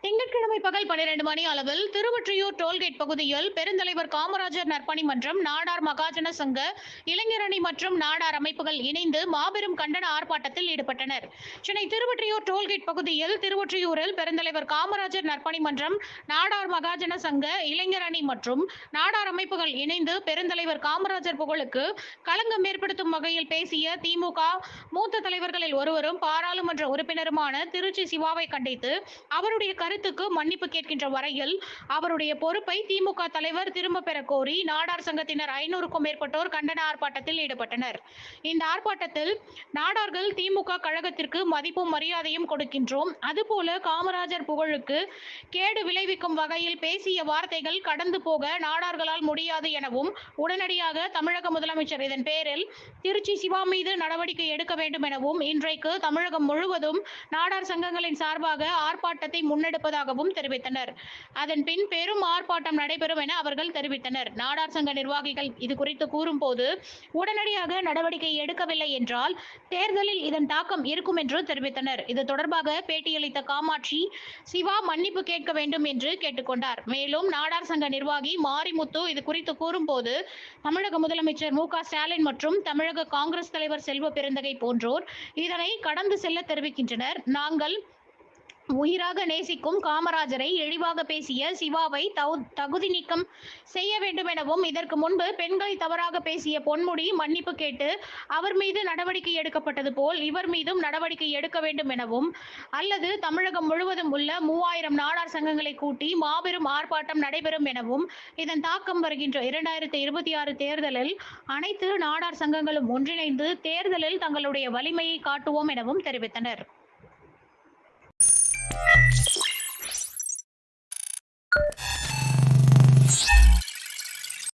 திங்கட்கிழமை பகல் 12 மணி அளவில் திருவொற்றியூர் டோல்கேட் பகுதியில் பெருந்தலைவர் காமராஜர் நற்பணி மன்றம், நாடார் மகாஜன சங்க, இளைஞரணி மற்றும் நாடார் அமைப்புகள் இணைந்து மாபெரும் கண்டன ஆர்ப்பாட்டத்தில் ஈடுபட்டனர். சென்னை திருவொற்றியூர் டோல்கேட் பகுதியில் திருவொற்றியூரில் பெருந்தலைவர் காமராஜர் நற்பணி மன்றம், நாடார் மகாஜன சங்க, இளைஞரணி மற்றும் நாடார் அமைப்புகள் இணைந்து பெருந்தலைவர் காமராஜர் புகழுக்கு களங்கம் ஏற்படுத்தும் வகையில் பேசிய திமுக மூத்த தலைவர்களில் ஒருவரும் பாராளுமன்ற உறுப்பினருமான திருச்சி சிவாவை கண்டித்து அவருடைய கருத்துக்கு மன்னிப்பு கேட்கின்ற வரையில் அவருடைய பொறுப்பை திமுக தலைவர் திரும்ப பெற கோரி நாடார் சங்கத்தினர் 500க்கும் மேற்பட்டோர் கண்டன ஆர்ப்பாட்டத்தில் ஈடுபட்டனர். இந்த ஆர்ப்பாட்டத்தில் நாடார்கள் திமுக கழகத்திற்கு மதிப்பும் மரியாதையும் கொடுக்கின்றோம், அதுபோல காமராஜர் புகழுக்கு கேடு விளைவிக்கும் வகையில் பேசிய வார்த்தைகள் கடந்து போக நாடார்களால் முடியாது எனவும், உடனடியாக தமிழக முதலமைச்சர் இதன் பேரில் திருச்சி சிவா மீது நடவடிக்கை எடுக்க வேண்டும் எனவும், இன்றைக்கு தமிழகம் முழுவதும் நாடார் சங்கங்களின் சார்பாக ஆர்ப்பாட்டத்தை முன்னெடுப்பதாகவும் தெரிவித்தனர். அதன் பின் பெரும் ஆர்ப்பாட்டம் நடைபெறும் என அவர்கள் தெரிவித்தனர். நாடார் சங்க நிர்வாகிகள் இது குறித்து கூறும்போது, உடனடியாக நடவடிக்கை எடுக்கவில்லை என்றால் தேர்தலில் இதன் தாக்கம் இருக்கும் என்று தெரிவித்தனர். இது தொடர்பாக பேட்டியளித்த காமாட்சி, சிவா மன்னிப்பு கேட்க வேண்டும் என்று கேட்டுக்கொண்டார். மேலும் நாடார் சங்க நிர்வாகி மாரிமுத்து இது குறித்து கூறும்போது, தமிழக முதலமைச்சர் மு.க.ஸ்டாலின் மற்றும் தமிழக காங்கிரஸ் தலைவர் செல்வ பெருந்தகை போன்றோர் இதனை கடந்து செல்ல தெரிவிக்கின்றனர். நாங்கள் உயிராக நேசிக்கும் காமராஜரை இழிவாக பேசிய சிவாவை தகுதி நீக்கம் செய்ய வேண்டும் எனவும், இதற்கு முன்பு பெண்களை தவறாக பேசிய பொன்முடி மன்னிப்பு கேட்டு அவர் மீது நடவடிக்கை எடுக்கப்பட்டது போல் இவர் மீதும் நடவடிக்கை எடுக்க வேண்டும் எனவும், அல்லது தமிழகம் முழுவதும் உள்ள 3000 நாடார் சங்கங்களை கூட்டி மாபெரும் ஆர்ப்பாட்டம் நடைபெறும் எனவும், இதன் தாக்கம் வருகின்ற 2026 தேர்தலில் அனைத்து நாடார் சங்கங்களும் ஒன்றிணைந்து தேர்தலில் தங்களுடைய வலிமையை காட்டுவோம் எனவும் தெரிவித்தனர்.